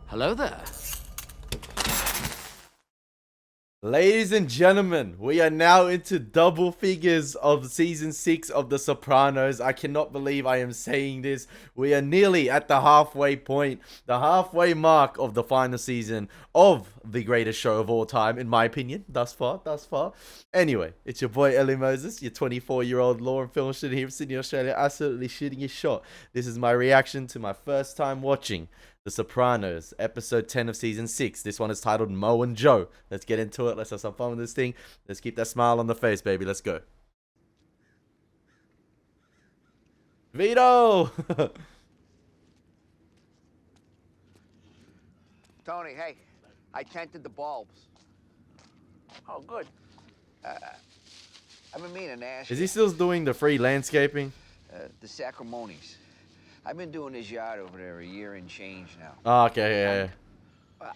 Hello there. Ladies and gentlemen, we are now into double figures of season 6 of The Sopranos. I cannot believe I am saying this. We are nearly at the halfway point, the halfway mark of the final season of the greatest show of all time, in my opinion, thus far. Anyway, it's your boy Elie Moses, your 24-year-old law and film student here from Sydney, Australia, absolutely shooting his shot. This is my reaction to my first time watching The Sopranos, episode 10 of season 6. This one is titled Mo and Joe. Let's get into it. Let's have some fun with this thing. Let's keep that smile on the face, baby. Let's go. Vito! Tony, hey, I tented the bulbs. Oh, good. I've been meaning to ask Is you. he still doing the free landscaping? The Sacramonis. I've been doing this yard over there a year and change now. Oh, okay, yeah.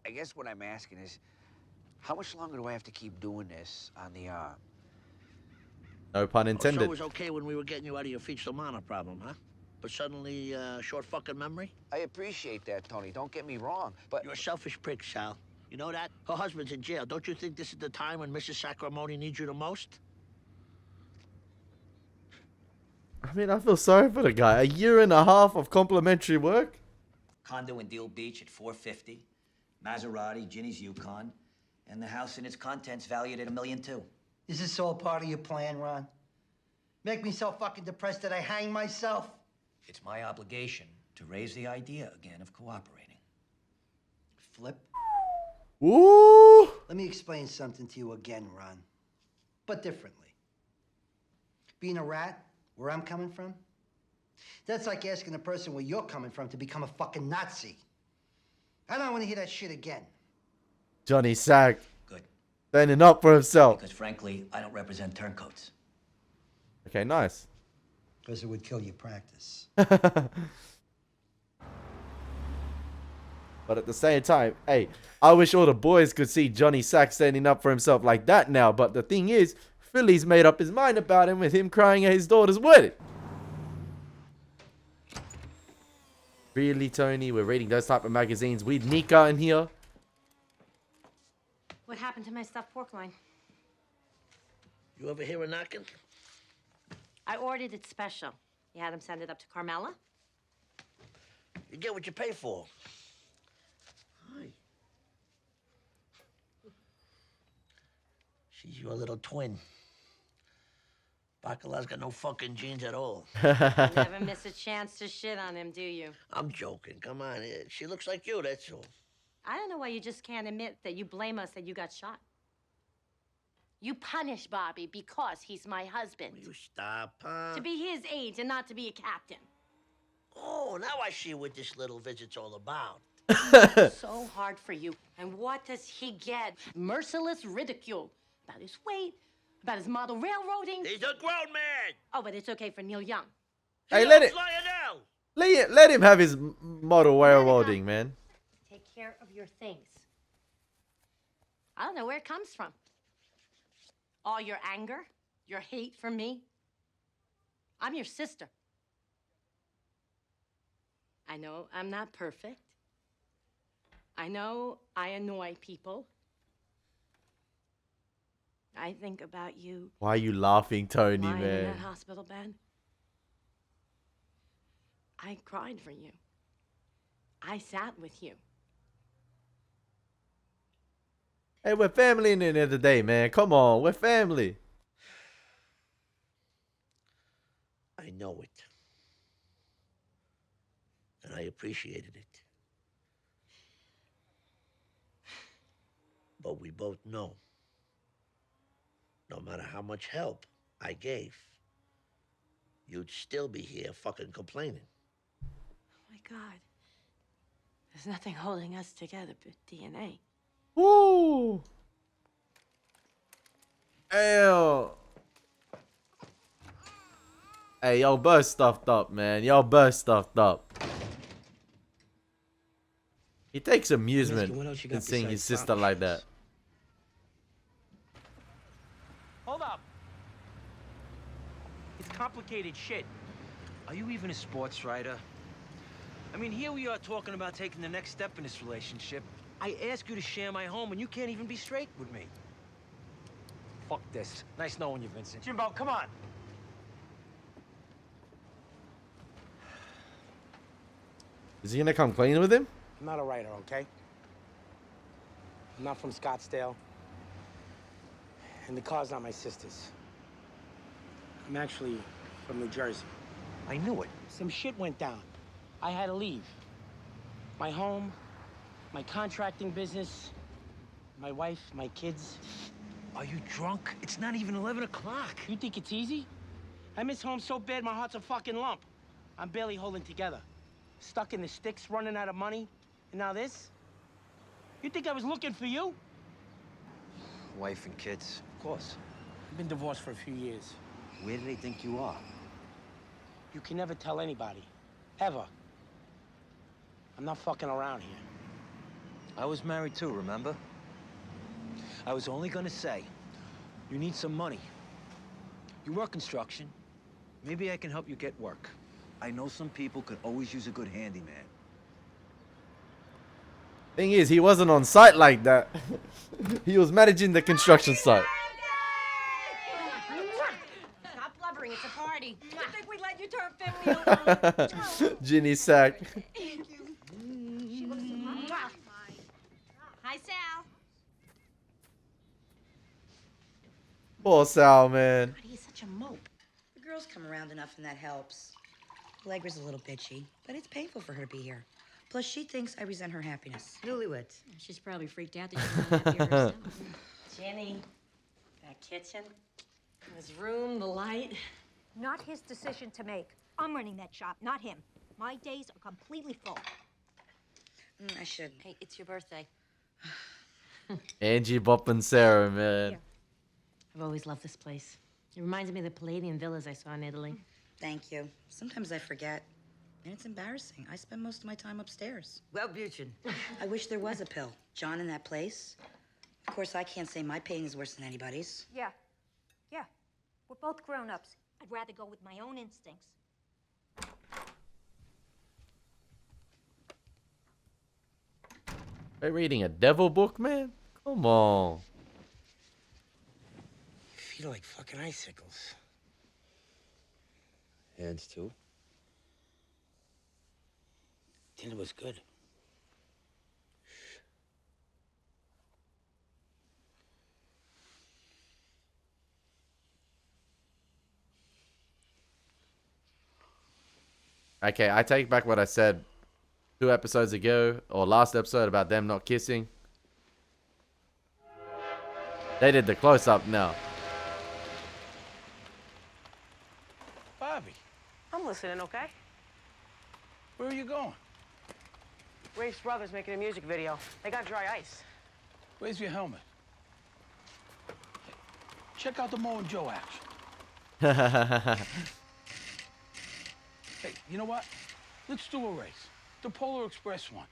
I guess what I'm asking is, how much longer do I have to keep doing this on the arm? No pun So intended. it was okay when we were getting you out of your fetal mana problem, huh? But suddenly, short fucking memory? I appreciate that, Tony. Don't get me wrong, but... You're a selfish prick, Sal. You know that? Her husband's in jail. Don't you think this is the time when Mrs. Sacramone needs you the most? I mean, I feel sorry for the guy. A year and a half of complimentary work? Condo in Deal Beach at $450, Maserati, Ginny's Yukon, and the house and its contents valued at $1.2 million. Is this all part of your plan, Ron? Make me so fucking depressed that I hang myself? It's my obligation to raise the idea again of cooperating. Flip. Ooh! Let me explain something to you again, Ron. But differently. Being a rat, where I'm coming from, that's like asking the person where you're coming from to become a fucking Nazi. I don't want to hear that shit again. Johnny Sack Good. standing up for himself. Because frankly, I don't represent turncoats. Okay, nice. Because it would kill your practice. But at the same time, hey, I wish all the boys could see Johnny Sack standing up for himself like that now. But the thing is, Philly's made up his mind about him with him crying at his daughter's wedding. Really, Tony? We're reading those type of magazines. We Nika in here. What happened to my stuffed pork loin? You ever hear a knocking? I ordered it special. You had him send it up to Carmela? You get what you pay for. Hi. She's your little twin. Bacala's got no fucking genes at all. You never miss a chance to shit on him, do you? I'm joking. Come on. She looks like you, that's all. I don't know why you just can't admit that you blame us that you got shot. You punish Bobby because he's my husband. Will you stop, huh? To be his age and not to be a captain. Oh, now I see what this little visit's all about. So hard for you. And what does he get? Merciless ridicule. About his weight, about his model railroading. He's a grown man. Oh, but it's okay for Neil Young. Hey, He let owns it. Lionel. Let him have his model railroading, man. Take care of your things. I don't know where it comes from. All your anger, your hate for me. I'm your sister. I know I'm not perfect. I know I annoy people. I think about you Why are you laughing, Tony, lying in man? that hospital bed. I cried for you. I sat with you. Hey, we're family in the end of the day, man. Come on, we're family. I know it. And I appreciated it. But we both know, no matter how much help I gave, you'd still be here fucking complaining. Oh my God. There's nothing holding us together but DNA. Woo! Ew. Hey, y'all both stuffed up, man. Y'all both stuffed up. He takes amusement what else you got in seeing his besides sister like that. Hold up. It's complicated shit. Are you even a sports writer? I mean, here we are talking about taking the next step in this relationship. I ask you to share my home, and you can't even be straight with me. Fuck this. Nice knowing you, Vincent. Jimbo, come on. Is he gonna come clean with him? I'm not a writer, okay? I'm not from Scottsdale. And the car's not my sister's. I'm actually from New Jersey. I knew it. Some shit went down. I had to leave. My home, my contracting business, my wife, my kids. Are you drunk? It's not even 11 o'clock. You think it's easy? I miss home so bad my heart's a fucking lump. I'm barely holding together. Stuck in the sticks, running out of money. And now this? You think I was looking for you? Wife and kids, of course. I've been divorced for a few years. Where do they think you are? You can never tell anybody. Ever. I'm not fucking around here. I was married too, remember? I was only gonna say, you need some money. You work construction. Maybe I can help you get work. I know some people could always use a good handyman. Thing is, he wasn't on site like that. He was managing the construction site. Stop blubbering, it's a party. I think we'd let you turn family over. Ginny sack. Thank you. She looks so hot. Hi, Sal. Poor Sal, man. God, he's such a mope. The girls come around enough and that helps. Allegra's a little bitchy, but it's painful for her to be here. Plus, she thinks I resent her happiness. Newlyweds. She's probably freaked out that she's not happy herself. Jenny, that kitchen, this room, the light. Not his decision to make. I'm running that shop, not him. My days are completely full. I shouldn't. Hey, it's your birthday. Angie, Bob, and Sarah, man. Yeah. I've always loved this place. It reminds me of the Palladian villas I saw in Italy. Thank you. Sometimes I forget. And it's embarrassing. I spend most of my time upstairs. Well, Buchan. I wish there was a pill. John in that place. Of course, I can't say my pain is worse than anybody's. Yeah. Yeah. We're both grown-ups. I'd rather go with my own instincts. Are you reading a devil book, man? Come on. You feel like fucking icicles. Hands too. Dinner was good. Okay, I take back what I said 2 episodes ago, or last episode, about them not kissing. They did the close-up now. Bobby, I'm listening, okay? where are you going? Rafe's brother's making a music video. They got dry ice. Where's your helmet? Check out the Mo and Joe action. Hey, you know what? Let's do a race. The Polar Express one.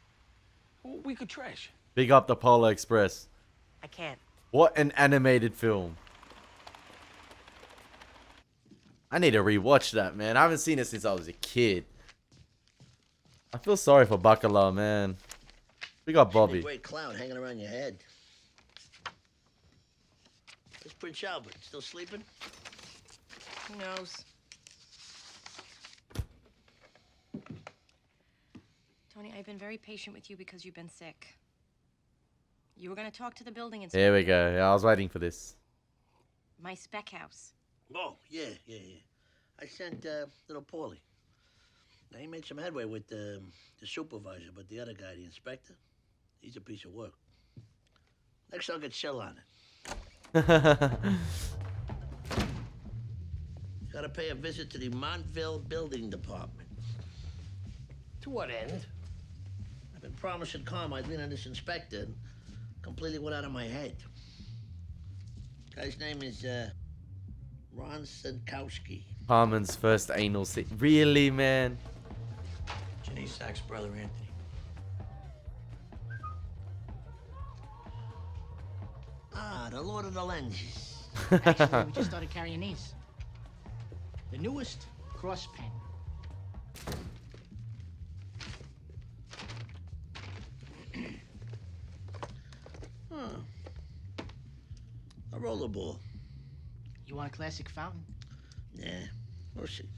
We could trash it. Big up the Polar Express. I can't. What an animated film. I need to rewatch that, man. I haven't seen it since I was a kid. I feel sorry for Bacala, man. We got Bobby. A great clown hanging around your head. Where's Prince Albert? Still sleeping? Who knows? Tony, I've been very patient with you because you've been sick. You were going to talk to the building inspector. Here we go. Yeah, I was waiting for this. My spec house. Oh, yeah. I sent little Paulie. Now, he made some headway with the supervisor, but the other guy, the inspector, he's a piece of work. Next, I'll get Shell on it. Gotta pay a visit to the Montville Building Department. To what end? I've been promising Carmine on this inspector and completely went out of my head. Guy's name is Ron Sinkowski. Harmon's first anal scene. Really, man? Jenny Sack's brother, Anthony. Ah, the Lord of the Lenses. Actually, we just started carrying these. The newest cross pen. A rollerball. You want a classic fountain? Nah, we'll see.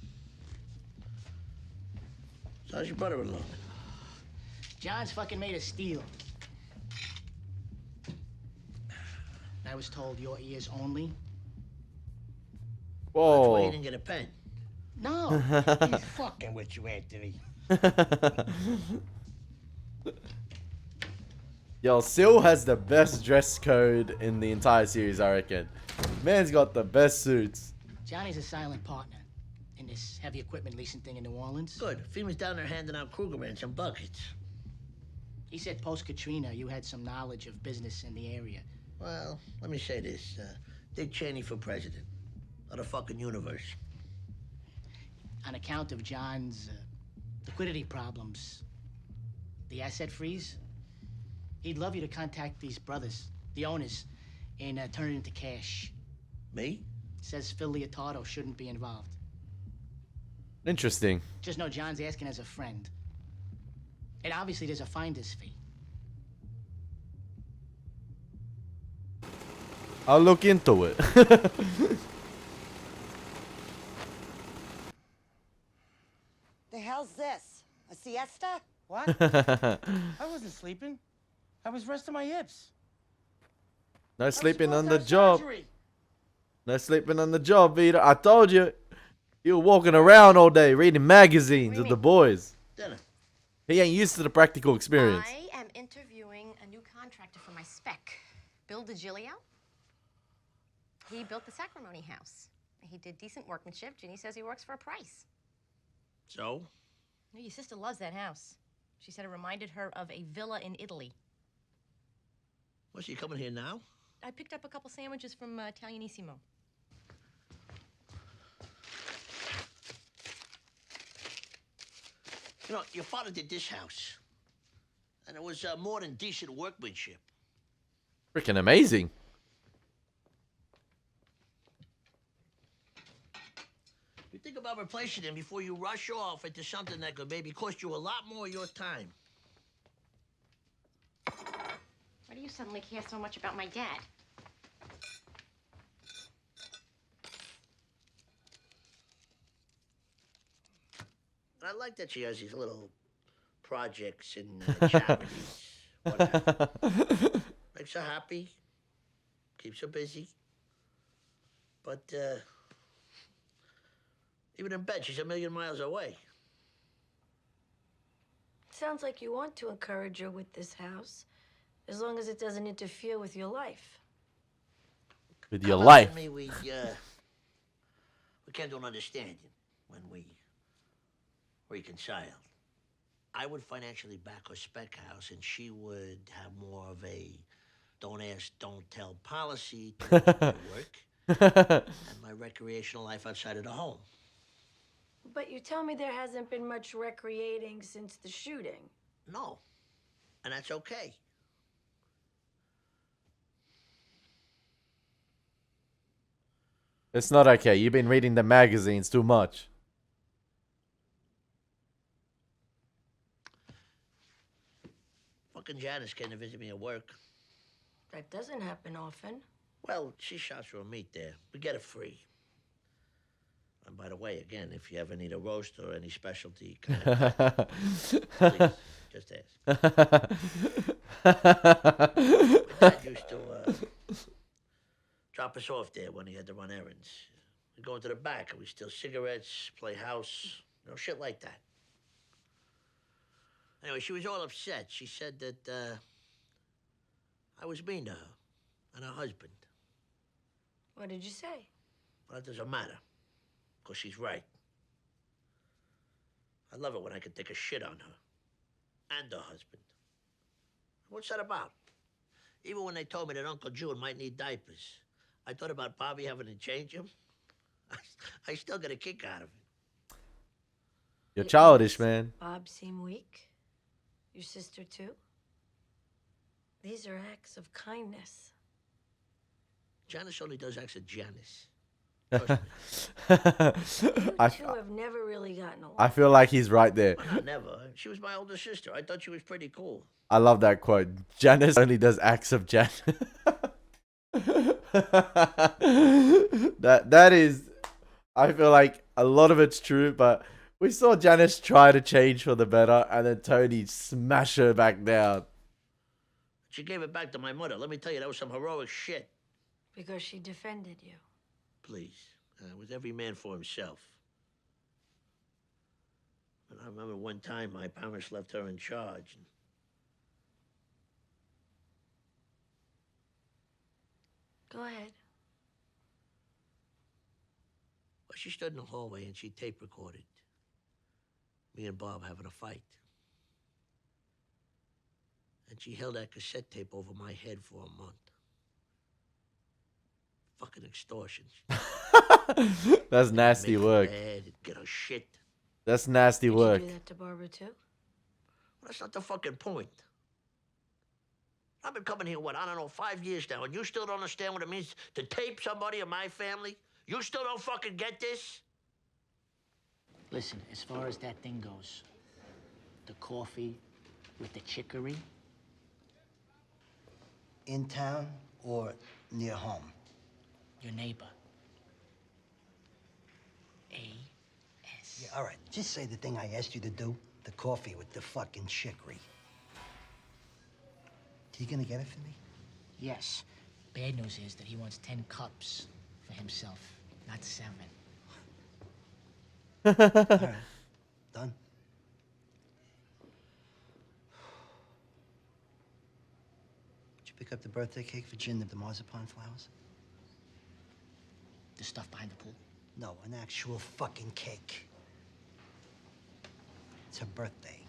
So how's your brother-in-law? John's fucking made of steel. I was told your ears only. That's why Whoa. you didn't get a pen. No. He's fucking with you, Anthony. Yo, Sil has the best dress code in the entire series, I reckon. Man's got the best suits. Johnny's a silent partner in this heavy equipment leasing thing in New Orleans. Good. Fema's down there handing out Kruger and some buckets. He said post-Katrina you had some knowledge of business in the area. Well, let me say this. Dick Cheney for president of the fucking universe. On account of John's liquidity problems, the asset freeze, he'd love you to contact these brothers, the owners, and turn it into cash. Me? Says Phil Leotardo shouldn't be involved. Interesting. Just know John's asking as a friend. And obviously there's a finder's fee. I'll look into it. The hell's this? A siesta? What? I wasn't sleeping. I was resting my hips. No sleeping on supposed to the have job. surgery. No sleeping on the job, Vito. I told you. You were walking around all day reading magazines with the boys. Dinner. He ain't used to the practical experience. I am interviewing a new contractor for my spec. Bill DiGilio. He built the Sacrimony house. He did decent workmanship. Ginny says he works for a price. So? Your sister loves that house. She said it reminded her of a villa in Italy. Was she coming here now? I picked up a couple sandwiches from Italianissimo. You know, your father did this house. And it was more than decent workmanship. Freaking amazing. You think about replacing him before you rush off into something that could maybe cost you a lot more of your time. Why do you suddenly care so much about my dad? And I like that she has these little projects and charities. Whatever. Makes her happy. Keeps her busy. But, even in bed, she's a million miles away. Sounds like you want to encourage her with this house, as long as it doesn't interfere with your life. With your How about life. me, we came to an understanding when we reconciled. I would financially back her spec house, and she would have more of a don't ask, don't tell policy to my work and my recreational life outside of the home. But you tell me there hasn't been much recreating since the shooting. No, and that's okay. It's not okay. You've been reading the magazines too much. Fucking Janice came to visit me at work. That doesn't happen often. Well, she shops for a meat there. We get it free. And by the way, again, if you ever need a roast or any specialty kind of cut, please, just ask. My dad used to drop us off there when he had to run errands. We'd go into the back and we'd steal cigarettes, play house, you know, shit like that. Anyway, she was all upset. She said that I was mean to her and her husband. What did you say? Well, that doesn't matter, because she's right. I love it when I can take a shit on her and her husband. What's that about? Even when they told me that Uncle June might need diapers, I thought about Bobby having to change him. I still get a kick out of it. You're childish, man. Bob seem weak? Your sister too? These are acts of kindness. Janice only does acts of Janice. You two have never really gotten along. I feel like he's right there. Well, not never. She was my older sister. I thought she was pretty cool. I love that quote. Janice only does acts of Jan. that is, I feel like a lot of it's true, but we saw Janice try to change for the better, and then Tony smash her back down. She gave it back to my mother. Let me tell you, that was some heroic shit. Because she defended you. Please. It was every man for himself. And I remember one time my parents left her in charge. Go ahead. Well, she stood in the hallway and she tape recorded me and Bob having a fight. And she held that cassette tape over my head for a month. Fucking extortion. That's nasty work. Get her shit. That's nasty work. Did you do that to Barbara too? Well, that's not the fucking point. I've been coming here, what, I don't know, 5 years now, and you still don't understand what it means to tape somebody in my family? You still don't fucking get this? Listen, as far as that thing goes, the coffee with the chicory. In town or near home? Your neighbor. A.S. Yeah, all right. Just say the thing I asked you to do. The coffee with the fucking chicory. You gonna get it for me? Yes. Bad news is that he wants 10 cups for himself, not 7. All right. Done. Did you pick up the birthday cake for Jen of the marzipan flowers? The stuff behind the pool? No, an actual fucking cake. It's her birthday.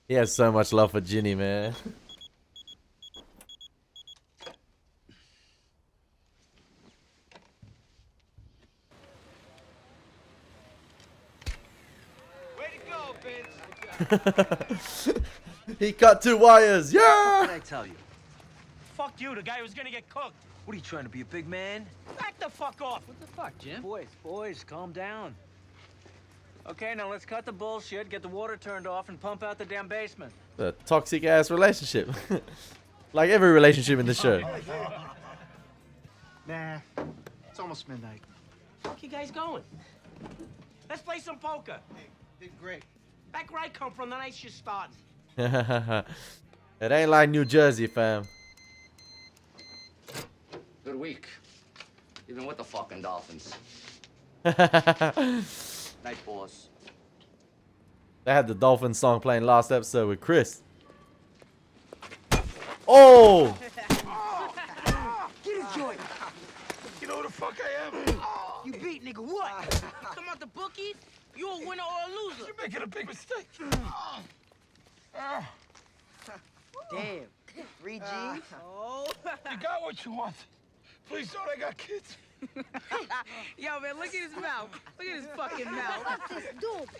He has so much love for Ginny, man. Way to go, Vince. He cut 2 wires. Yeah. What did I tell you? Fuck you, the guy who's gonna get cooked. What are you trying to be, a big man? Back the fuck off. What the fuck, Jim? Boys, calm down. Okay, now let's cut the bullshit, get the water turned off, and pump out the damn basement. The toxic ass relationship. Like every relationship in the show. Nah, it's almost midnight. Fuck you guys going? Let's play some poker. Hey, did great. Back where I come from, the night's just starting. It ain't like New Jersey, fam. Good week. Even with the fucking Dolphins. Night, boss. They had the Dolphin song playing last episode with Chris. Oh! Get his joint. You know who the fuck I am? You beat, nigga, what? Come out the bookies? You a winner or a loser? You're making a big mistake. Damn. 3G? Oh. You got what you want. Please don't, I got kids. Yo, man, look at his mouth. Look at his fucking mouth. What's this?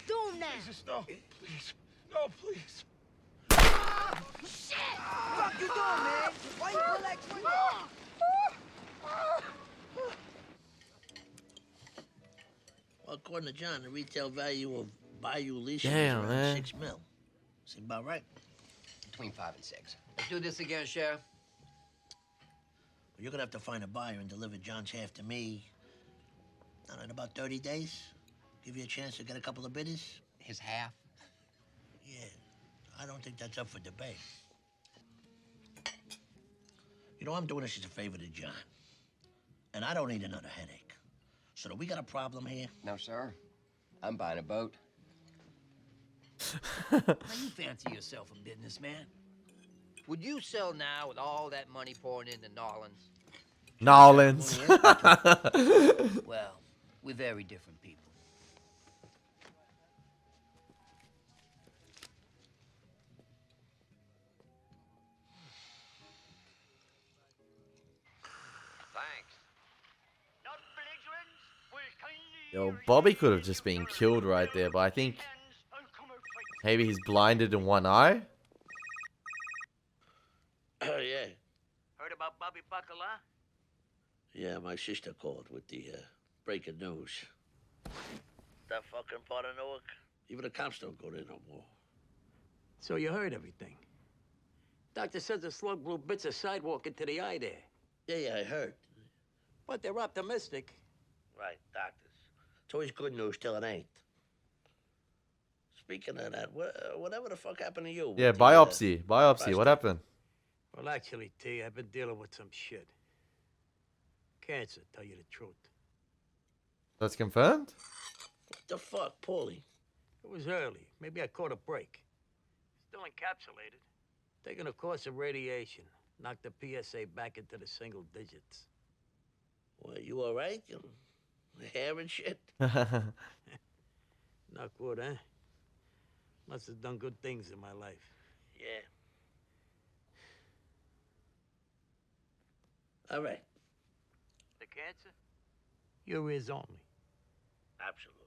Do now. Jesus, no. Please. No, please. Shit! What you doing, man? Why you pull that trigger? Well, according to John, the retail value of Bayou leases Damn, is around man. $6 million. Seem about right. Between 5 and 6. Let's do this again, Sheriff. Well, you're gonna have to find a buyer and deliver John's half to me. I don't know, in about 30 days. Give you a chance to get a couple of bidders. His half? Yeah, I don't think that's up for debate. You know, I'm doing this as a favor to John. And I don't need another headache. So do we got a problem here? No, sir. I'm buying a boat. Now you fancy yourself a businessman. Would you sell now with all that money pouring into Narlands? Nolans. Well, we're very different people. Thanks. Yo, Bobby could have just been killed right there, but I think maybe he's blinded in one eye. Oh, yeah. Heard about Bobby Bacala? Yeah, my sister called with the breaking news. That fucking part of Newark, even the cops don't go there no more. So you heard everything. Doctor says the slug blew bits of sidewalk into the eye there. Yeah, I heard. But they're optimistic. Right, doctors. It's always good news till it ain't. Speaking of that, whatever the fuck happened to you? Yeah, with the, biopsy. What prostate? happened? Well, actually, T, I've been dealing with some shit. Cancer, tell you the truth. That's confirmed? What the fuck, Paulie? It was early. Maybe I caught a break. Still encapsulated. Taking a course of radiation. Knocked the PSA back into the single digits. Well, you all right? Hair and shit? Not good, huh? Must have done good things in my life. Yeah. All right. The cancer? Your ears only. Absolutely.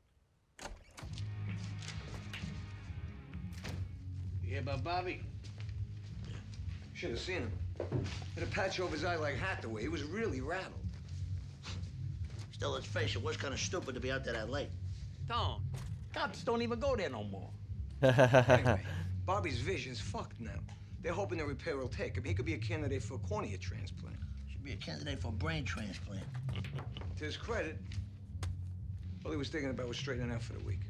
You hear about Bobby? Should have seen him. Had a patch over his eye like Hathaway. He was really rattled. Still, let's face it, it was kind of stupid to be out there that late. Tom, cops don't even go there no more. Anyway, Bobby's vision's fucked now. They're hoping the repair will take him. He could be a candidate for a cornea transplant. Should be a candidate for a brain transplant. To his credit, all he was thinking about was straightening out for the week.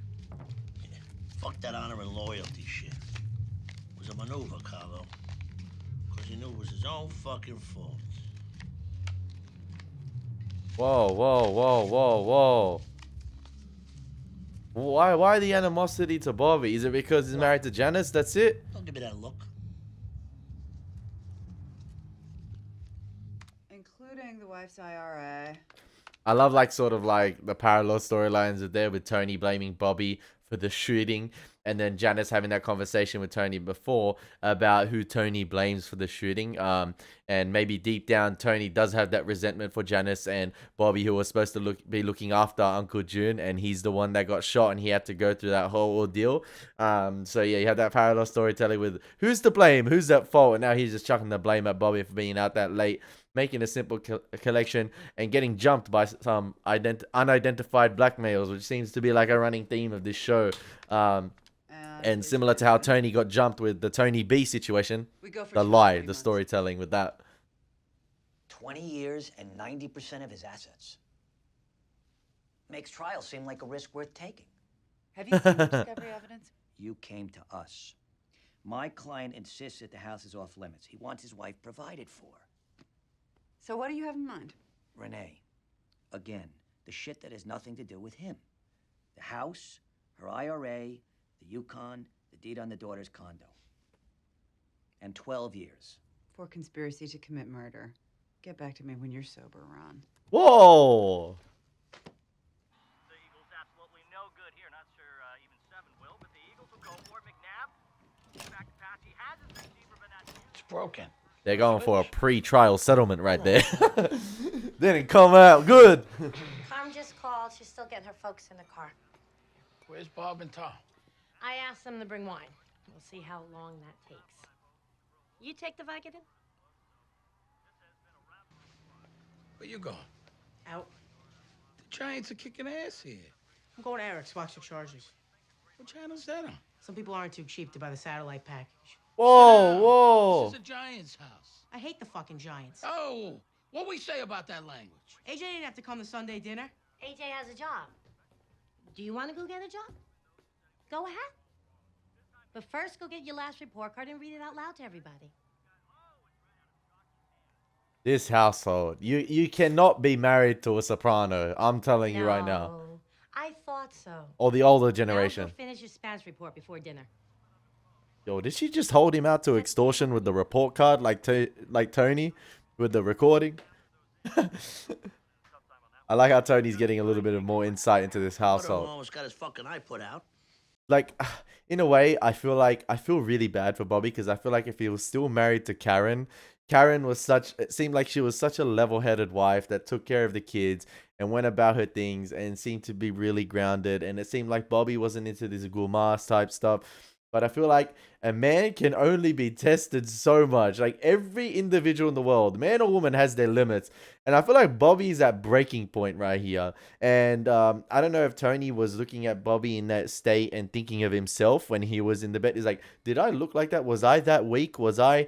Yeah. Fuck that honor and loyalty shit. It was a maneuver, Carlo. Because he knew it was his own fucking fault. Whoa. Why the animosity to Bobby? Is it because he's married to Janice? That's it? Don't give me that look. Including the wife's IRA. I love sort of the parallel storylines there with Tony blaming Bobby for the shooting, and then Janice having that conversation with Tony before about who Tony blames for the shooting. And maybe deep down Tony does have that resentment for Janice and Bobby, who was supposed to be looking after Uncle June, and he's the one that got shot and he had to go through that whole ordeal. So yeah, you have that parallel storytelling with who's to blame, who's at fault, and now he's just chucking the blame at Bobby for being out that late, making a simple collection and getting jumped by some unidentified blackmails, which seems to be a running theme of this show. And similar to how Tony got jumped with the Tony B situation, the storytelling with that. 20 years and 90% of his assets. Makes trial seem like a risk worth taking. Have you seen the discovery evidence? You came to us. My client insists that the house is off limits. He wants his wife provided for. So what do you have in mind? Renee, again, the shit that has nothing to do with him. The house, her IRA, the Yukon, the deed on the daughter's condo. And 12 years. For conspiracy to commit murder. Get back to me when you're sober, Ron. Whoa! The Eagles absolutely no good here. Not sure even 7 will, but the Eagles will go for it. McNabb. Back to pass. He has his receiver, but that's... It's broken. They're going for a pre-trial settlement right there. Didn't come out good. Carm just called. She's still getting her folks in the car. Where's Bob and Tom? I asked them to bring wine. We'll see how long that takes. You take the Vicodin? Where you going? Out. The Giants are kicking ass here. I'm going to Eric's, watch the Chargers. What channel's that on? Some people aren't too cheap to buy the satellite package. Whoa! This is a Giants house. I hate the fucking Giants. Oh, what we say about that language? AJ didn't have to come to Sunday dinner. AJ has a job. Do you want to go get a job? Go ahead. But first, go get your last report card and read it out loud to everybody. This household, you cannot be married to a soprano. I'm telling you right now. I thought so. Or the older Now generation. go finish your Spanish report before dinner. Yo, did she just hold him out to extortion with the report card like Tony with the recording? I like how Tony's getting a little bit of more insight into this household. Almost got his fucking eye put out. In a way, I feel really bad for Bobby, because I feel like if he was still married to Karen it seemed like she was such a level-headed wife that took care of the kids and went about her things and seemed to be really grounded, and it seemed like Bobby wasn't into this gourmand type stuff. But I feel like a man can only be tested so much. Like every individual in the world, man or woman, has their limits. And I feel like Bobby's at breaking point right here. And I don't know if Tony was looking at Bobby in that state and thinking of himself when he was in the bed. He's like, did I look like that? Was I that weak? Was I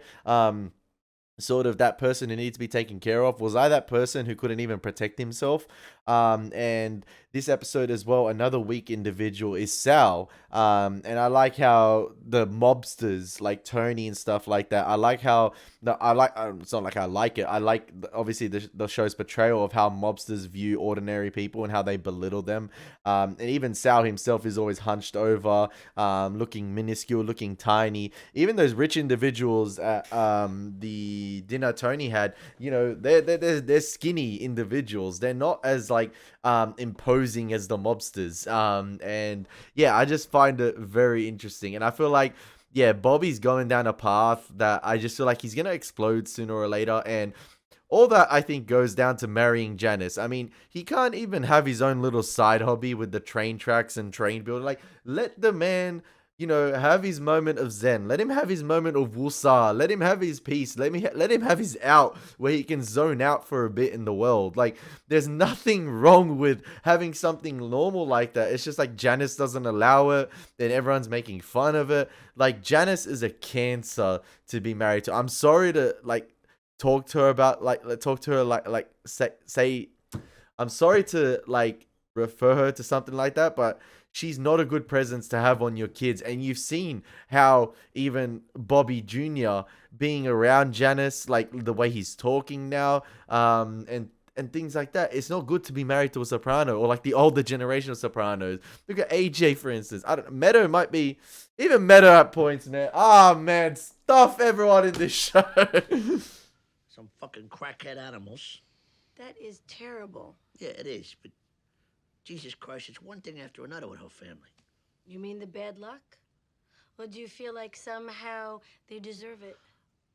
sort of that person who needs to be taken care of? Was I that person who couldn't even protect himself? And this episode as well, another weak individual is Sal. And I like how the mobsters like Tony and stuff like that. I like how it's not like I like it. I like obviously the show's portrayal of how mobsters view ordinary people and how they belittle them. And even Sal himself is always hunched over, looking minuscule, looking tiny. Even those rich individuals at the dinner Tony had, you know, they're skinny individuals. They're not as like imposing as the mobsters. And yeah, I just find it very interesting, and I feel like, yeah, Bobby's going down a path that I just feel like he's gonna explode sooner or later. And all that, I think, goes down to marrying Janice. I mean, he can't even have his own little side hobby with the train tracks and train building. Like, let the man, you know, have his moment of zen. Let him have his moment of wusa. Let him have his peace. Let him have his out where he can zone out for a bit in the world. Like, there's nothing wrong with having something normal like that. It's just like Janice doesn't allow it, and everyone's making fun of it. Like, Janice is a cancer to be married to. I'm sorry to like talk to her about say I'm sorry to like refer her to something like that, but she's not a good presence to have on your kids. And you've seen how even Bobby Jr. being around Janice, like the way he's talking now, and things like that. It's not good to be married to a soprano or like the older generation of sopranos. Look at AJ, for instance. I don't Meadow might be even Meadow at points, man. Man, stuff everyone in this show. Some fucking crackhead animals. That is terrible. Yeah, it is, but Jesus Christ, it's one thing after another with her family. You mean the bad luck? Or do you feel like somehow they deserve it?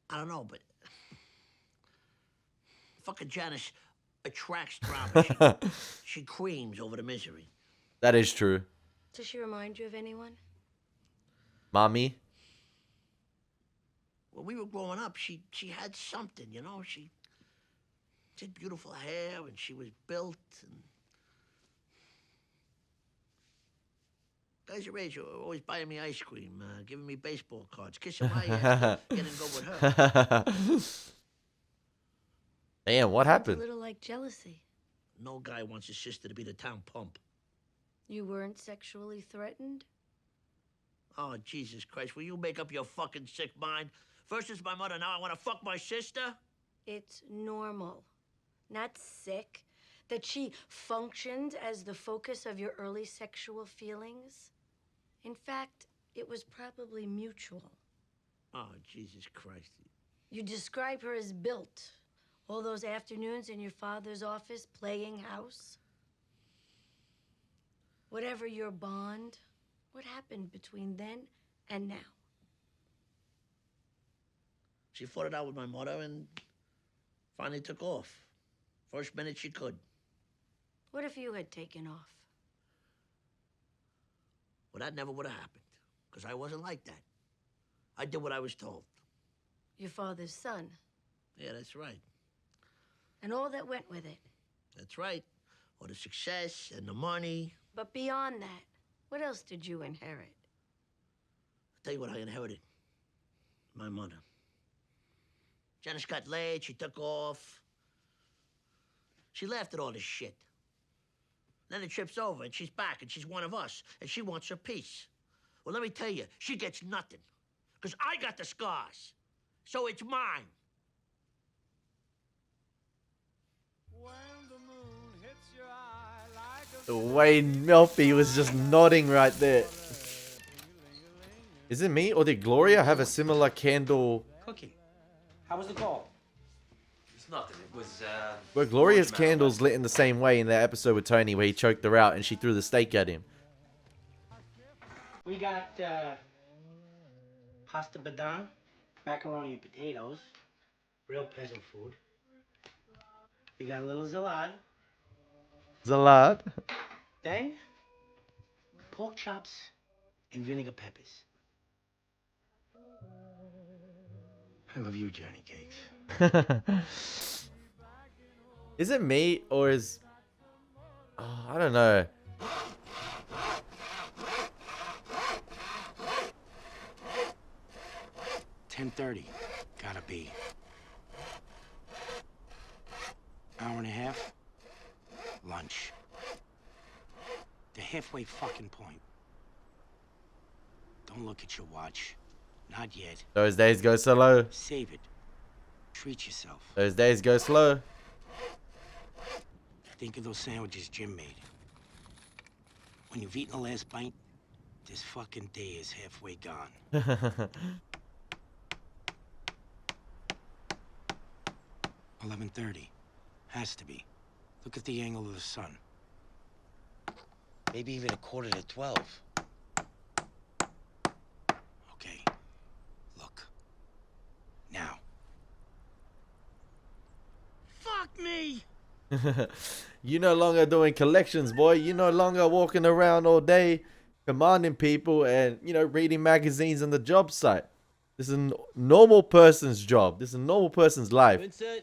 I don't know, but fucking Janice attracts drama. She creams over the misery. That is true. Does she remind you of anyone? Mommy? When we were growing up, she had something, you know? She had beautiful hair, and she was built, and guys your age are always buying me ice cream, giving me baseball cards, kissing my ass, getting go with her. Damn, what happened? A little like jealousy. No guy wants his sister to be the town pump. You weren't sexually threatened? Oh, Jesus Christ, will you make up your fucking sick mind? First it's my mother, now I want to fuck my sister? It's normal, not sick, that she functioned as the focus of your early sexual feelings. In fact, it was probably mutual. Oh, Jesus Christ. You describe her as built. All those afternoons in your father's office playing house. Whatever your bond, what happened between then and now? She fought it out with my mother and finally took off. First minute she could. What if you had taken off? Well, that never would have happened, because I wasn't like that. I did what I was told. Your father's son. Yeah, that's right. And all that went with it. That's right. All the success and the money. But beyond that, what else did you inherit? I'll tell you what I inherited. My mother. Janice got laid, she took off. She laughed at all this shit. Then the trip's over, and she's back, and she's one of us, and she wants her peace. Well, let me tell you, she gets nothing. Because I got the scars. So it's mine. Wayne Melfi was just nodding right there. Is it me, or did Gloria have a similar candle? Cookie. How was the call? It's nothing. It was, Were Gloria's candles lit in the same way in that episode with Tony where he choked her out and she threw the steak at him? We got pasta badin, macaroni and potatoes, real peasant food. We got a little salad. Salad. Then, pork chops and vinegar peppers. I love you, Johnny Cakes. Is it me or is... Oh, I don't know. 10:30. Gotta be. Hour and a half. Lunch. The halfway fucking point. Don't look at your watch. Not yet. Those days go slow. Save it. Treat yourself. Those days go slow. Think of those sandwiches Jim made. When you've eaten the last bite, this fucking day is halfway gone. 11:30. Has to be. Look at the angle of the sun. Maybe even 11:45. Okay. Look. Now. Fuck me! You no longer doing collections, boy. You no longer walking around all day commanding people and, you know, reading magazines on the job site. This is a normal person's job. This is a normal person's life. Vincent,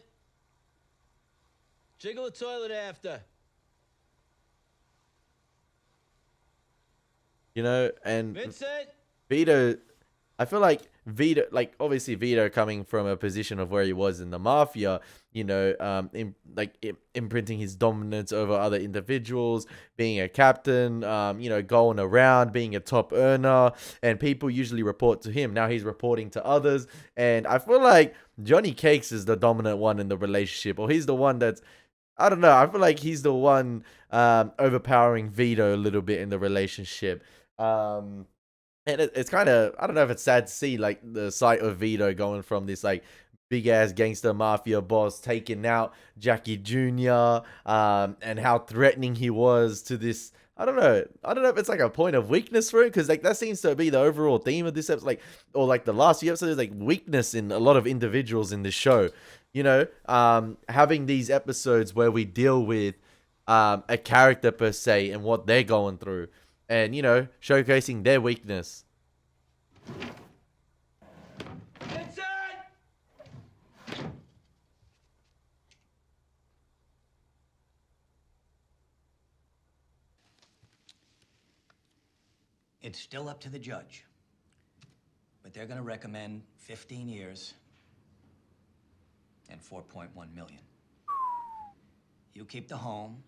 jiggle the toilet after. You know, and Vincent! Vito, I feel like Vito, like obviously Vito coming from a position of where he was in the mafia, you know, imprinting his dominance over other individuals, being a captain, you know, going around, being a top earner, and people usually report to him. Now he's reporting to others, and I feel like Johnny Cakes is the dominant one in the relationship, or he's the one that's, I don't know, I feel like he's the one overpowering Vito a little bit in the relationship. And it's kind of, I don't know if it's sad to see, like, the sight of Vito going from this, like, big-ass gangster mafia boss taking out Jackie Jr., and how threatening he was to this, I don't know if it's, like, a point of weakness for him, because, like, that seems to be the overall theme of this episode, like, or, like, the last few episodes, like, weakness in a lot of individuals in this show, you know, having these episodes where we deal with a character, per se, and what they're going through. And, you know, showcasing their weakness. It's still up to the judge. But they're going to recommend 15 years and 4.1 million. You keep the home,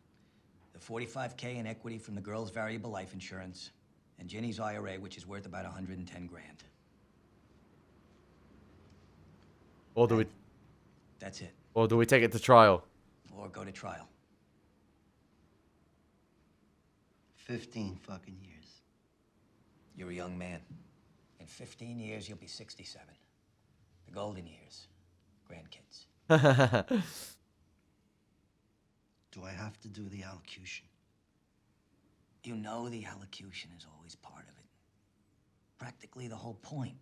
the $45K in equity from the girl's variable life insurance, and Ginny's IRA, which is worth about 110 grand. Or do we... That's it. Or do we take it to trial? Or go to trial. 15 fucking years. You're a young man. In 15 years, you'll be 67. The golden years. Grandkids. Do I have to do the allocution? You know the allocution is always part of it. Practically the whole point.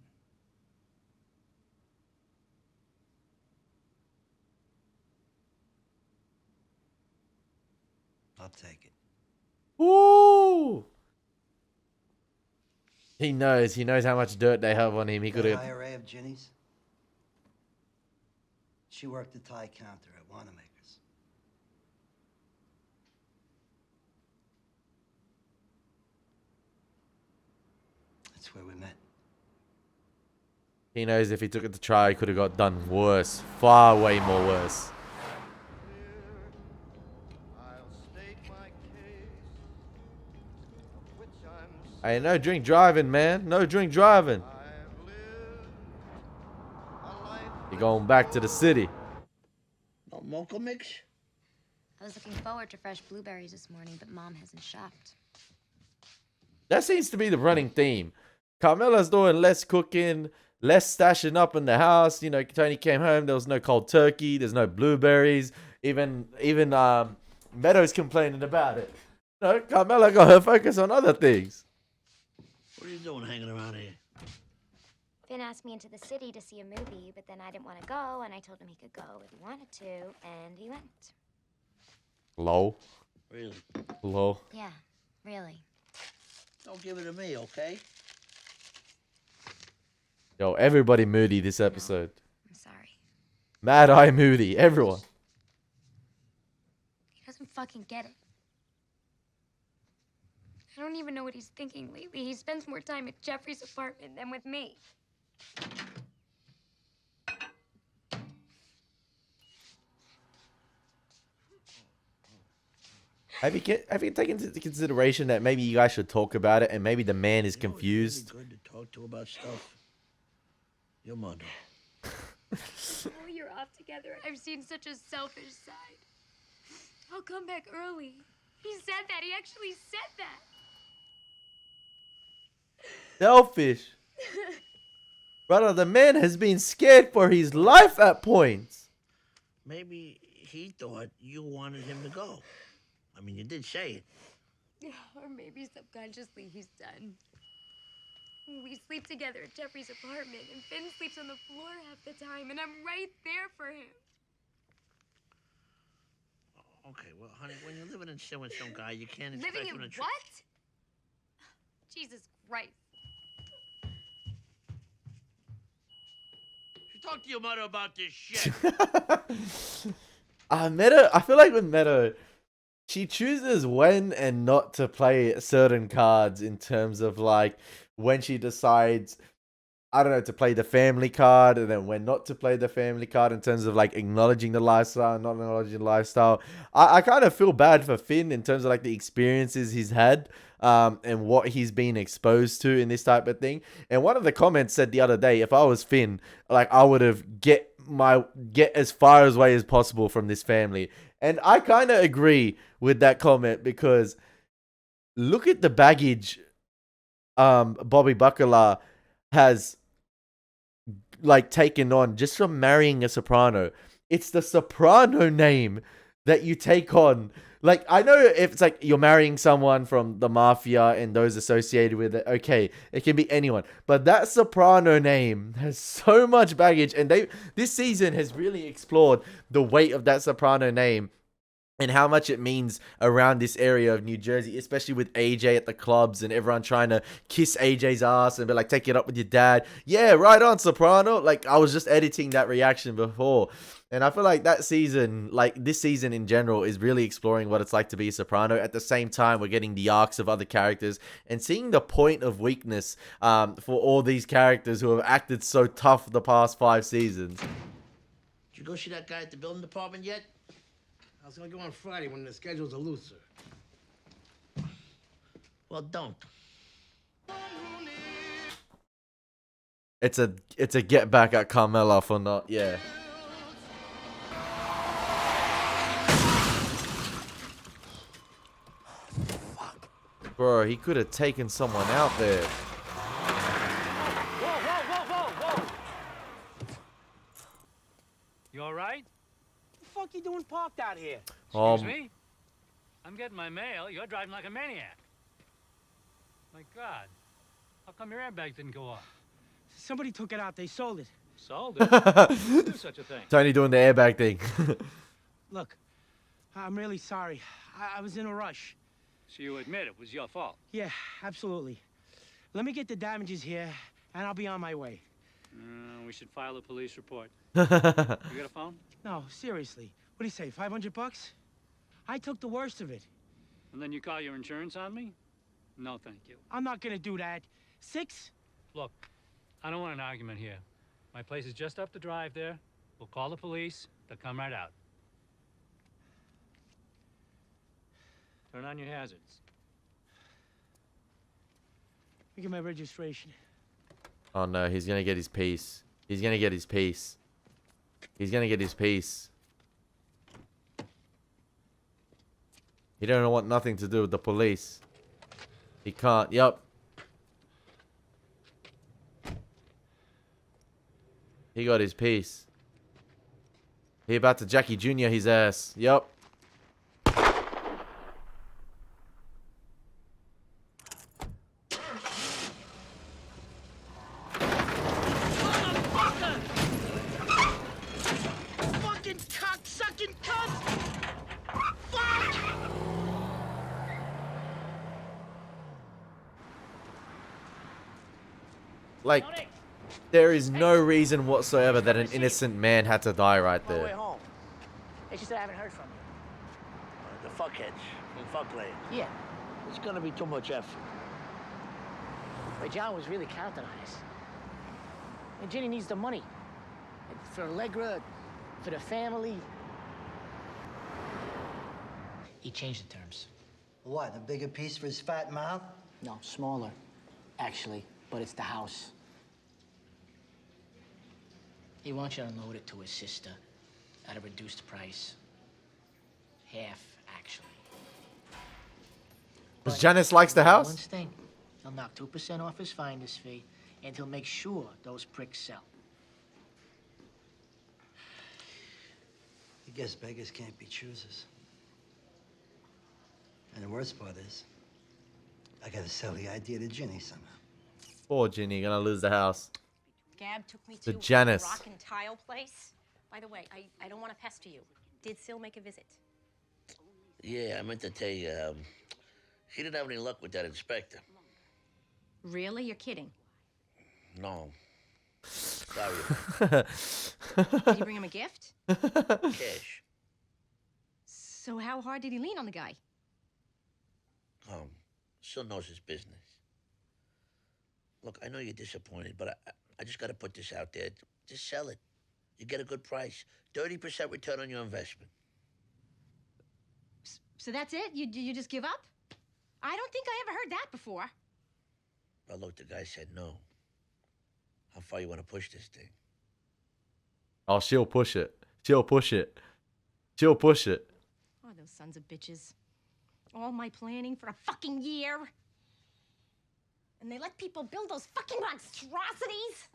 I'll take it. Woo! He knows how much dirt they have on him. He could The have... IRA of Ginny's? She worked the tie counter at Wanamaker's. That's where we met. He knows if he took it to trial, he could have got done worse. Far way more worse. Hey, no drink driving, man. No drink driving. You're going back to the city. No mocha mix? I was looking forward to fresh blueberries this morning, but Mom hasn't shopped. That seems to be the running theme. Carmela's doing less cooking, less stashing up in the house. You know, Tony came home, there was no cold turkey, there's no blueberries. Even Meadows complaining about it. You know, Carmela got her focus on other things. What are you doing hanging around here? Finn asked me into the city to see a movie, but then I didn't want to go, and I told him he could go if he wanted to, and he went. Lol. Really? Lol. Yeah, really. Don't give it to me, okay? Yo, everybody moody this episode. I'm Mad Eye Moody, everyone. He doesn't fucking get it. I don't even know what he's thinking lately. He spends more time at Jeffrey's apartment than with me. Have you taken into consideration that maybe you guys should talk about it and maybe the man is confused? It's really good to talk to about stuff. Your mother. Now you're off together. I've seen such a selfish side. I'll come back early. He said that. He actually said that. Selfish. Brother, the man has been scared for his life at points. Maybe he thought you wanted him to go. I mean, you did say it. Or maybe subconsciously he's done. We sleep together at Jeffrey's apartment, and Finn sleeps on the floor half the time, and I'm right there for him. Okay, well, honey, when you're living in sin with some guy, you can't expect Living him in to... what? Jesus Christ. You talk to your mother about this shit. Meadow, I feel like with Meadow, she chooses when and not to play certain cards in terms of like when she decides, I don't know, to play the family card and then when not to play the family card in terms of like acknowledging the lifestyle and not acknowledging the lifestyle. I kind of feel bad for Finn in terms of like the experiences he's had and what he's been exposed to in this type of thing. And one of the comments said the other day, if I was Finn, like I would have get as far away as possible from this family. And I kind of agree with that comment because look at the baggage Bobby Bacala has like taken on just from marrying a soprano. It's the soprano name that you take on. Like, I know if it's like you're marrying someone from the mafia and those associated with it, okay, it can be anyone. But that soprano name has so much baggage, and this season has really explored the weight of that soprano name and how much it means around this area of New Jersey, especially with AJ at the clubs and everyone trying to kiss AJ's ass and be like, take it up with your dad. Yeah, right on, Soprano. Like, I was just editing that reaction before. And I feel like that season, like this season in general, is really exploring what it's like to be a soprano. At the same time, we're getting the arcs of other characters and seeing the point of weakness for all these characters who have acted so tough the past 5 seasons. Did you go see that guy at the building department yet? I was gonna go on Friday when the schedules are looser. Well, don't. It's a get back at Carmella for not, yeah. Bro, he could have taken someone out there. Whoa. You all right? What the fuck you doing parked out here? Excuse me? I'm getting my mail. You're driving like a maniac. My God. How come your airbag didn't go off? Somebody took it out. They sold it. Sold it? Do such a thing. Tony doing the airbag thing. Look, I'm really sorry. I was in a rush. So you admit it was your fault? Yeah, absolutely. Let me get the damages here, and I'll be on my way. We should file a police report. You got a phone? No, seriously. What do you say, 500 bucks? I took the worst of it. And then you call your insurance on me? No, thank you. I'm not gonna do that. 6? Look, I don't want an argument here. My place is just up the drive there. We'll call the police. They'll come right out. Turn on your hazards. Look at my registration. Oh no, he's gonna get his piece. He's gonna get his piece. He's gonna get his piece. He don't want nothing to do with the police. He can't. Yup. He got his piece. He about to Jackie Jr. his ass. Yup. Fucking cocksucking cunt! Fuck! Like, There is no reason whatsoever that an innocent man had to die right On my way there. home. It's just that I haven't heard from you. The fuckheads from Fuckland. Yeah. It's gonna be too much effort. But John was really counting on us. And Ginny needs the money. For Allegra, for the family. He changed the terms. What, a bigger piece for his fat mouth? No, smaller, actually, but it's the house. He wants you to unload it to his sister at a reduced price. Half, actually. Because Janice likes the One house? thing, he'll knock 2% off his finder's fee, and he'll make sure those pricks sell. I guess beggars can't be choosers. And the worst part is, I gotta sell the idea to Ginny somehow. Poor Ginny, gonna lose the house. Gab took me The to Janice. a rock and tile place. By the way, I don't want to pester you. Did Sil make a visit? Yeah, I meant to tell you, she didn't have any luck with that inspector. Really? You're kidding. No. Sorry. Did you bring him a gift? Cash. So how hard did he lean on the guy? Still knows his business. Look, I know you're disappointed, but I just got to put this out there. Just sell it. You get a good price. 30% return on your investment. So that's it? You just give up? I don't think I ever heard that before. Well, look, the guy said no. How far you want to push this thing? Oh, she'll push it. She'll push it. She'll push it. Oh, those sons of bitches. All my planning for a fucking year. And they let people build those fucking monstrosities?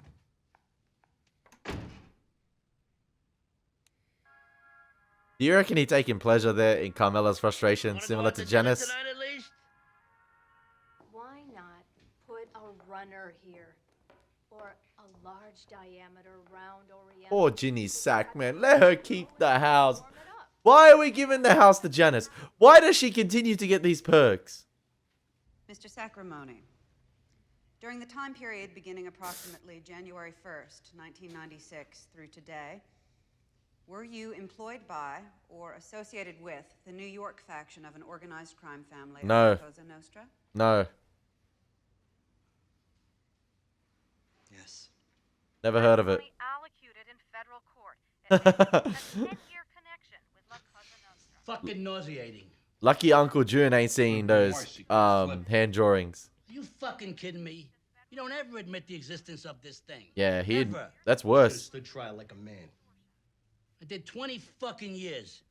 Do you reckon he taking pleasure there in Carmela's frustration, similar to Janice? Why not put a runner here? Or a large diameter round oriental... Poor Ginny's sack, man. Let her keep the house. Why are we giving the house to Janice? Why does she continue to get these perks? Mr. Sacramone, during the time period beginning approximately January 1st, 1996 through today, were you employed by or associated with the New York faction of an organized crime family? No. Cosa Nostra? No. Yes. Never heard of it. Allocated in federal court. A 10-year connection with La Cosa Nostra. Fucking nauseating. Lucky Uncle June ain't seen those hand drawings. Are you fucking kidding me? You don't ever admit the existence of this thing. Yeah, he. Ever. That's worse. Stood trial like a man. I did 20 fucking years.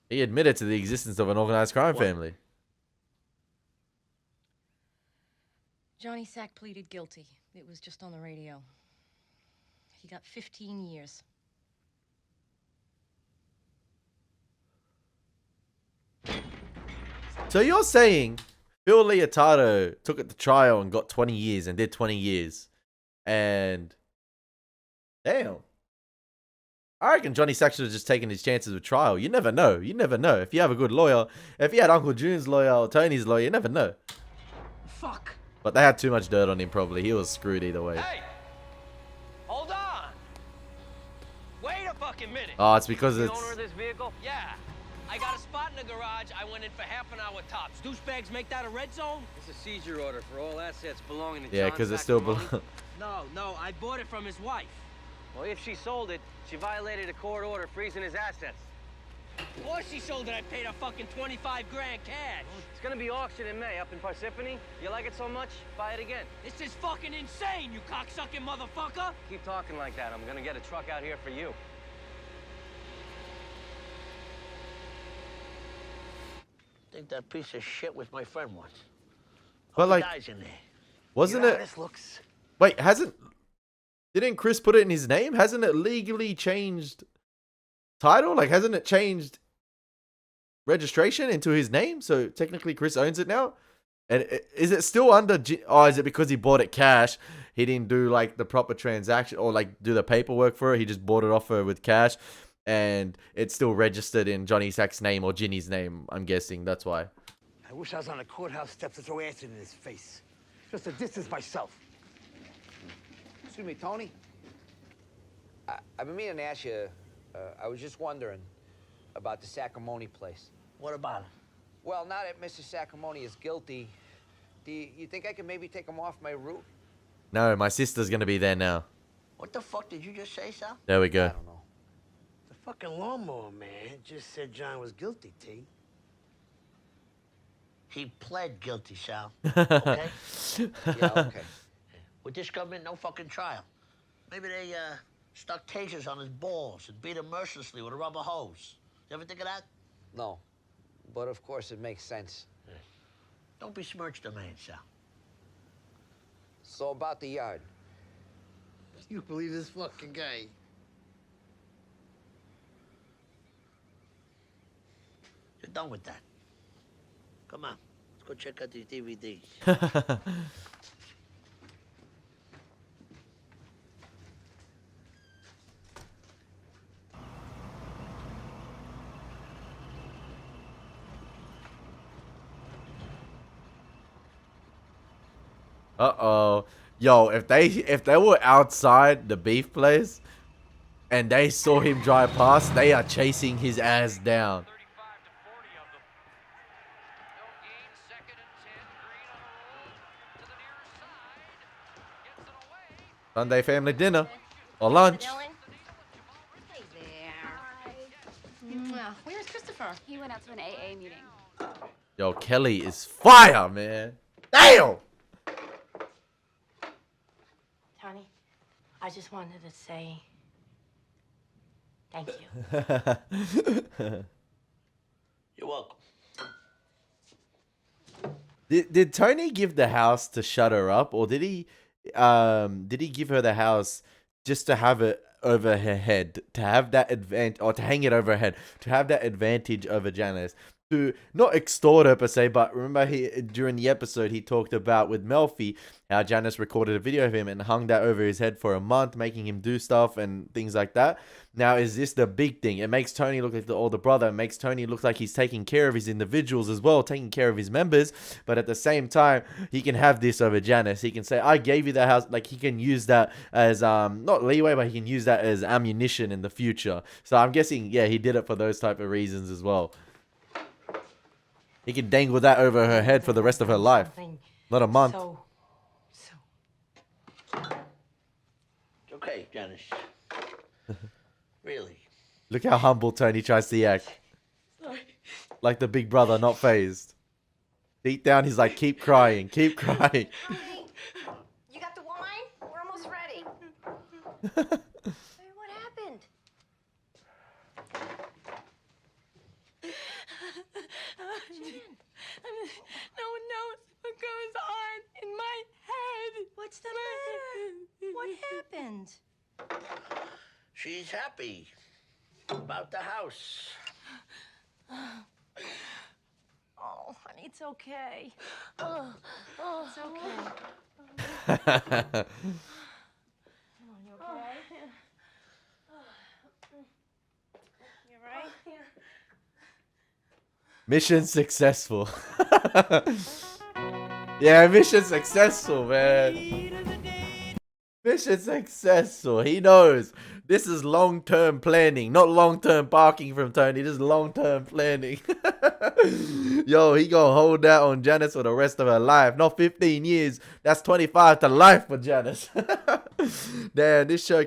He admitted to the existence of an organized crime family. Johnny Sack pleaded guilty. It was just on the radio. He got 15 years. So you're saying Phil Leotardo took it to trial and got 20 years and did 20 years. And damn. I reckon Johnny Sack should have just taken his chances with trial. You never know. You never know. If you have a good lawyer, if you had Uncle June's lawyer or Tony's lawyer, you never know. Fuck. But they had too much dirt on him probably. He was screwed either way. Hey! Hold on! Wait a fucking minute! Oh, it's because the it's... owner of this vehicle? Yeah. I got a spot in the garage. I went in for half an hour tops. Douchebags make that a red zone? It's a seizure order for all assets belonging to Yeah, John because it still Sacramone. belongs. No, I bought it from his wife. Well, if she sold it, she violated a court order freezing his assets. Of course she sold it. I paid her fucking 25 grand cash. It's gonna be auction in May up in Parsippany. You like it so much, buy it again. This is fucking insane, you cocksucking motherfucker! Keep talking like that. I'm gonna get a truck out here for you. I think that piece of shit was my friend once. But like, Guys in there. wasn't You know it? how this looks. Wait, didn't Chris put it in his name? Hasn't it legally changed title? Like, hasn't it changed registration into his name? So technically Chris owns it now. And is it still under is it because he bought it cash? He didn't do like the proper transaction or like do the paperwork for it. He just bought it off her with cash. and it's still registered in Johnny Sack's name or Ginny's name. I'm guessing that's why. I wish I was on the courthouse steps to throw acid in his face. Just to distance myself. Excuse me, Tony. I've been meaning to ask you, I was just wondering about the Sacramone place. What about it? Well, now that Mr. Sacramone is guilty, do you think I can maybe take him off my route? No, my sister's gonna be there now. What the fuck did you just say, Sal? There we go. I don't know. The fucking lawnmower man just said John was guilty, T. He pled guilty, Sal. Okay? Yeah, okay. With this government, no fucking trial. Maybe they stuck tasers on his balls and beat him mercilessly with a rubber hose. You ever think of that? No, but of course it makes sense. Don't besmirch the man, Sal. So about the yard. You believe this fucking guy? You're done with that. Come on, let's go check out these DVDs. Uh-oh. Yo, if they were outside the beef place and they saw him drive past, they are chasing his ass down. Sunday family dinner or lunch. Where's Christopher? He went out to an AA meeting. Yo, Kelly is fire, man. Damn! Tony, I just wanted to say thank you. You're welcome. Did Tony give the house to shut her up, or did he give her the house just to have it over her head, to have that advantage, or to hang it over her head, to have that advantage over Janice? To not extort her per se, but remember during the episode he talked about with Melfi how Janice recorded a video of him and hung that over his head for a month, making him do stuff and things like that. Now, is this the big thing? It makes Tony look like the older brother. It makes Tony look like he's taking care of his individuals as well, taking care of his members. But at the same time, he can have this over Janice. He can say, I gave you the house. Like, he can use that as, not leeway, but he can use that as ammunition in the future. So I'm guessing, yeah, he did it for those type of reasons as well. He can dangle that over her head for the rest of her life. Not a month. It's okay, Janice. Really. Look how humble Tony tries to act. Sorry. Like the big brother, not phased. Deep down, he's like, keep crying, keep crying. You got the wine? We're almost ready. What happened? No one knows what goes on in my head. What's the matter? What happened? She's happy about the house. Oh, honey, it's okay. Oh, It's okay. You okay? You right? Mission successful. Yeah, mission successful, man. Mission successful. He knows this is long-term planning, not long-term parking from Tony. This is long-term planning. Yo, he gonna hold that on Janice for the rest of her life. Not 15 years. That's 25 to life for Janice. Damn, this show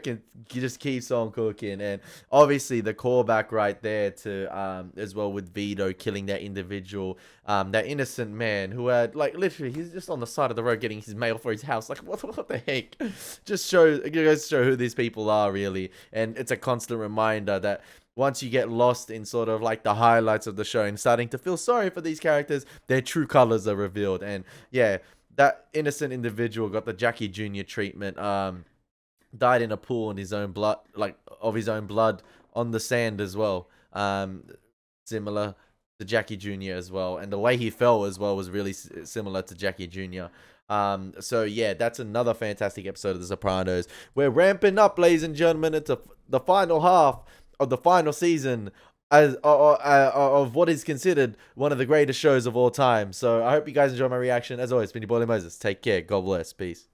just keeps on cooking. And obviously the callback right there to as well with Vito killing that individual, that innocent man who had, like, literally he's just on the side of the road getting his mail for his house. Like, what the heck? It goes to show who these people are, really. And it's a constant reminder that once you get lost in sort of like the highlights of the show and starting to feel sorry for these characters, their true colors are revealed. And yeah, that innocent individual got the Jackie Jr. treatment. Died in a pool in his own blood, like of his own blood on the sand as well. Similar to Jackie Jr. as well. And the way he fell as well was really similar to Jackie Jr. So yeah, that's another fantastic episode of The Sopranos. We're ramping up, ladies and gentlemen, into the final half of the final season of what is considered one of the greatest shows of all time. So I hope you guys enjoy my reaction. As always, it's been your boy Elie Moses. Take care. God bless. Peace.